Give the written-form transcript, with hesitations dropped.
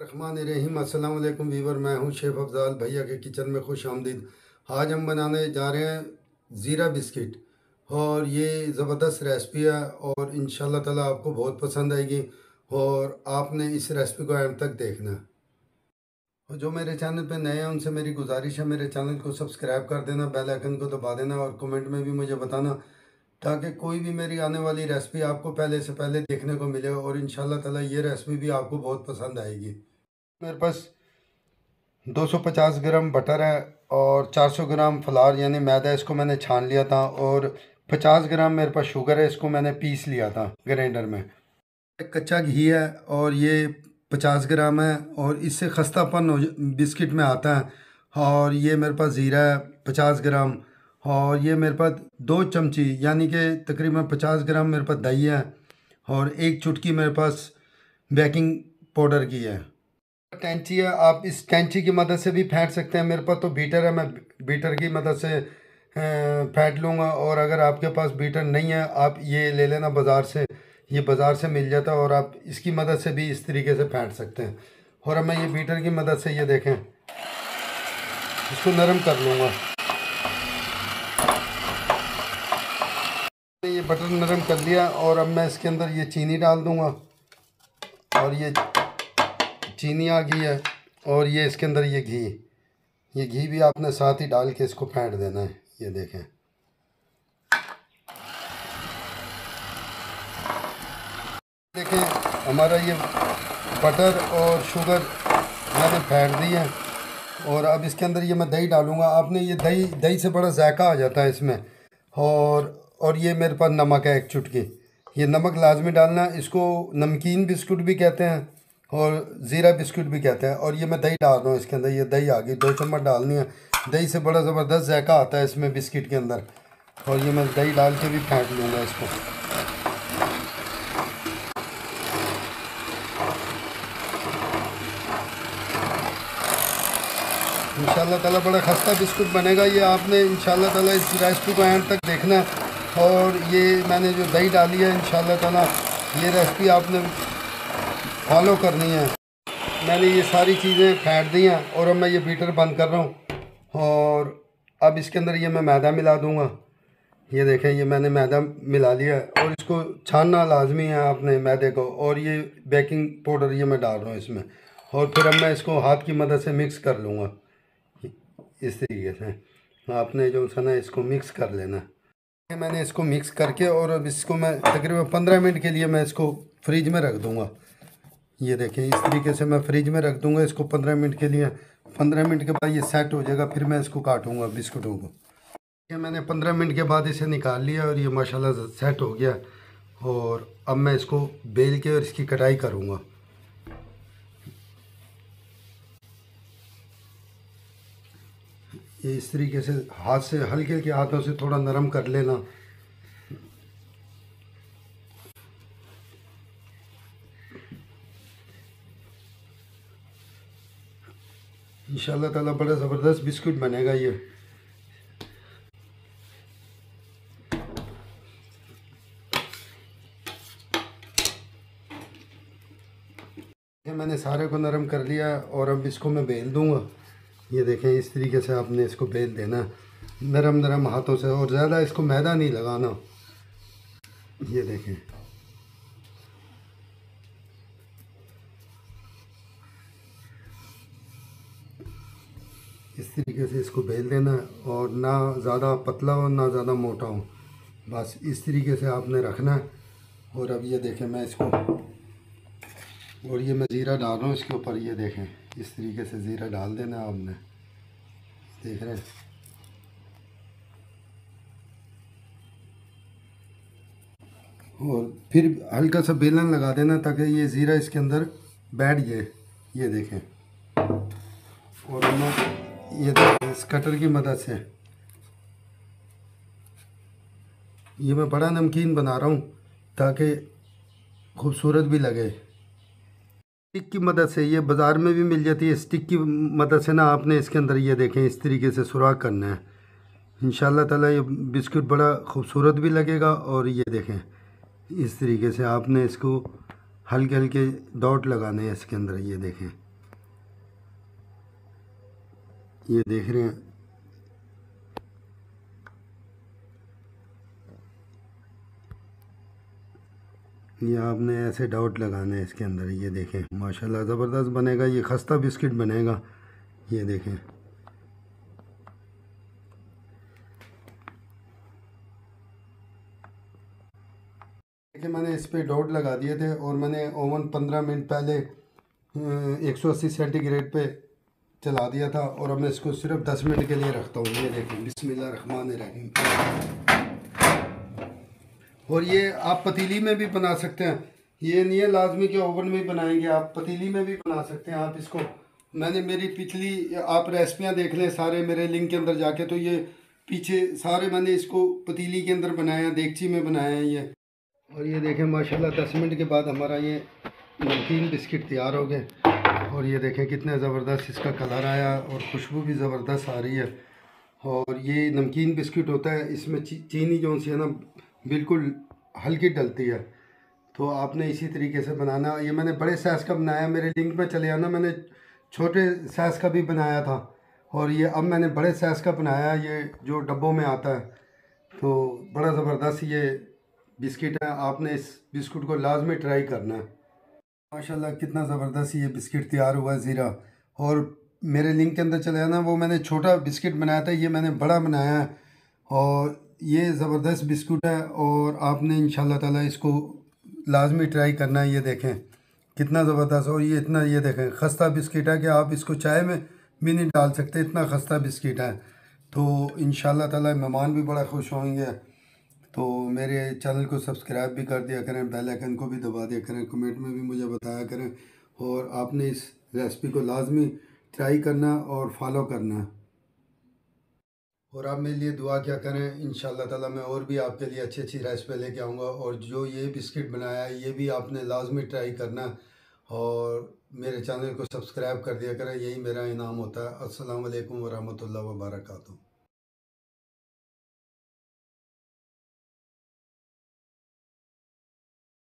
रहमान रहीम। अस्सलाम वालेकुम वीवर, मैं हूं शेफ़ अफजाल। भैया के किचन में खुश आमदीद। आज हम बनाने जा रहे हैं ज़ीरा बिस्किट और ये ज़बरदस्त रेसिपी है और इंशाल्लाह ताला आपको बहुत पसंद आएगी और आपने इस रेसिपी को एंड तक देखना है। और जो मेरे चैनल पे नए हैं उनसे मेरी गुजारिश है, मेरे चैनल को सब्सक्राइब कर देना, बेल आइकन को दबा देना और कमेंट में भी मुझे बताना ताकि कोई भी मेरी आने वाली रेसिपी आपको पहले से पहले देखने को मिले और इंशाल्लाह ताला ये रेसिपी भी आपको बहुत पसंद आएगी। मेरे पास 250 ग्राम बटर है और 400 ग्राम फ्लावर यानी मैदा, इसको मैंने छान लिया था और 50 ग्राम मेरे पास शुगर है, इसको मैंने पीस लिया था ग्राइंडर में। कच्चा घी है और ये 50 ग्राम है और इससे खस्तापन बिस्किट में आता है। और ये मेरे पास ज़ीरा है 50 ग्राम और ये मेरे पास 2 चमची यानी कि तकरीबन 50 ग्राम मेरे पास दही है और 1 चुटकी मेरे पास बेकिंग पाउडर की है। कैंची है, आप इस कैंची की मदद से भी फेंट सकते हैं। मेरे पास तो बीटर है, मैं बीटर की मदद से फेंट लूँगा। और अगर आपके पास बीटर नहीं है आप ये ले लेना बाज़ार से, ये बाज़ार से मिल जाता है और आप इसकी मदद से भी इस तरीके से फेंट सकते हैं। और अब मैं ये बीटर की मदद से ये देखें इसको नरम कर लूँगा। ये बटर नरम कर लिया और अब मैं इसके अंदर ये चीनी डाल दूँगा और ये चीनी आ गई है और ये इसके अंदर ये घी भी आपने साथ ही डाल के इसको फेंट देना है। ये देखें हमारा ये बटर और शुगर मैंने फेंट दी है और अब इसके अंदर ये मैं दही डालूँगा। आपने ये दही से बड़ा जायका आ जाता है इसमें। और ये मेरे पास नमक है 1 चुटकी, ये नमक लाजमी डालना। इसको नमकीन बिस्कुट भी कहते हैं और ज़ीरा बिस्कुट भी कहते हैं। और ये मैं दही डाल रहा हूँ इसके अंदर, ये दही आ गई, 2 चम्मच डालनी है। दही से बड़ा ज़बरदस्त जायका आता है इसमें बिस्किट के अंदर। और ये मैं दही डाल के भी फेंट लूँगा इसको। इंशाल्लाह ताला बड़ा खस्ता बिस्कुट बनेगा ये। आपने इंशाल्लाह ताला इस रेसिपी को एंड तक देखना है। और ये मैंने जो दही डाली है इंशाल्लाह ताला ये रेसिपी आपने फॉलो करनी है। मैंने ये सारी चीज़ें फेंट दी हैं और अब मैं ये बीटर बंद कर रहा हूँ। और अब इसके अंदर ये मैं मैदा मिला दूँगा। ये देखें ये मैंने मैदा मिला लिया है और इसको छानना लाजमी है आपने मैदे को। और ये बेकिंग पाउडर ये मैं डाल रहा हूँ इसमें। और फिर अब मैं इसको हाथ की मदद से मिक्स कर लूँगा इस तरीके से। आपने जो है इसको मिक्स कर लेना। मैंने इसको मिक्स करके और अब इसको मैं तकरीबन 15 मिनट के लिए मैं इसको फ्रिज में रख दूँगा। ये देखें इस तरीके से मैं फ्रिज में रख दूँगा इसको 15 मिनट के लिए। 15 मिनट के बाद ये सेट हो जाएगा, फिर मैं इसको काटूँगा बिस्कुटों को। ये मैंने 15 मिनट के बाद इसे निकाल लिया और ये माशाल्लाह सेट हो गया। और अब मैं इसको बेल के और इसकी कटाई करूँगा। ये इस तरीके से हाथ से हल्के हल्के हाथों से थोड़ा नरम कर लेना। इंशाल्लाह ताला बड़ा ज़बरदस्त बिस्कुट बनेगा ये। मैंने सारे को नरम कर लिया और अब इसको मैं बेल दूंगा। ये देखें इस तरीके से आपने इसको बेल देना नरम नरम हाथों से और ज़्यादा इसको मैदा नहीं लगाना। ये देखें इस तरीके से इसको बेल देना और ना ज़्यादा पतला हो ना ज़्यादा मोटा हो, बस इस तरीके से आपने रखना है। और अब ये देखें मैं इसको और ये मैं ज़ीरा डाल रहा हूँ इसके ऊपर। ये देखें इस तरीके से ज़ीरा डाल देना आपने, देख रहे हैं। और फिर हल्का सा बेलन लगा देना ताकि ये ज़ीरा इसके अंदर बैठ जाए। ये देखें और मैं ये देखें इस कटर की मदद से ये मैं बड़ा नमकीन बना रहा हूँ ताकि खूबसूरत भी लगे। स्टिक की मदद से, ये बाज़ार में भी मिल जाती है, स्टिक की मदद से ना आपने इसके अंदर ये देखें इस तरीके से सुराख करना है। इंशाल्लाह ताला ये बिस्कुट बड़ा खूबसूरत भी लगेगा। और ये देखें इस तरीके से आपने इसको हल्के हल्के डॉट लगाने हैं इसके अंदर। ये देखें ये देख रहे हैं, ये आपने ऐसे डाउट लगाना है इसके अंदर। ये देखें माशाल्लाह ज़बरदस्त बनेगा, ये खस्ता बिस्किट बनेगा। ये देखें, देखिए मैंने इस पे डॉट लगा दिए थे और मैंने ओवन 15 मिनट पहले 180 सेंटीग्रेड पे चला दिया था और अब मैं इसको सिर्फ 10 मिनट के लिए रखता हूँ। ये देखें, बिस्मिल्लाहिर्रहमानिर्रहीम। और ये आप पतीली में भी बना सकते हैं, ये नहीं है लाजमी कि ओवन में ही बनाएंगे, आप पतीली में भी बना सकते हैं। आप इसको, मैंने मेरी पिछली आप रेसिपियाँ देख लें सारे मेरे लिंक के अंदर जाके, तो ये पीछे सारे मैंने इसको पतीली के अंदर बनाया है, देगची में बनाया है ये। और ये देखें माशाल्लाह 10 मिनट के बाद हमारा ये नमकीन बिस्किट तैयार हो गए। और ये देखें कितने ज़बरदस्त इसका कलर आया और खुशबू भी ज़बरदस्त आ रही है। और ये नमकीन बिस्किट होता है, इसमें चीनी जो सी है ना बिल्कुल हल्की डलती है, तो आपने इसी तरीके से बनाना। ये मैंने बड़े साइज़ का बनाया, मेरे लिंक में चले आना, मैंने छोटे साइज़ का भी बनाया था और ये अब मैंने बड़े साइज़ का बनाया, ये जो डब्बों में आता है। तो बड़ा ज़बरदस्त ये बिस्किट है, आपने इस बिस्कुट को लाजमी ट्राई करना है। माशाल्लाह कितना ज़बरदस्त ये बिस्किट तैयार हुआ है ज़ीरा। और मेरे लिंक के अंदर चले जाना, वो मैंने छोटा बिस्किट बनाया था, ये मैंने बड़ा बनाया है और ये ज़बरदस्त बिस्कुट है और आपने इंशाल्लाह ताला इसको लाजमी ट्राई करना है। ये देखें कितना ज़बरदस्त, और ये इतना, ये देखें खस्ता बिस्किट है कि आप इसको चाय में भी नहीं डाल सकते, इतना खस्ता बिस्किट है। तो इंशाल्लाह ताला मेहमान भी बड़ा खुश होंगे। तो मेरे चैनल को सब्सक्राइब भी कर दिया करें, बेल आइकन को भी दबा दिया करें, कमेंट में भी मुझे बताया करें और आपने इस रेसिपी को लाजमी ट्राई करना और फॉलो करना। और आप मेरे लिए दुआ क्या करें, इंशाल्लाह ताला मैं और भी आपके लिए अच्छी अच्छी रेसिपी लेके आऊँगा। और जो ये बिस्किट बनाया है ये भी आपने लाजमी ट्राई करना और मेरे चैनल को सब्सक्राइब कर दिया करें, यही मेरा इनाम होता है। अस्सलाम वालेकुम वरहमतुल्लाहि वबरकातुहू।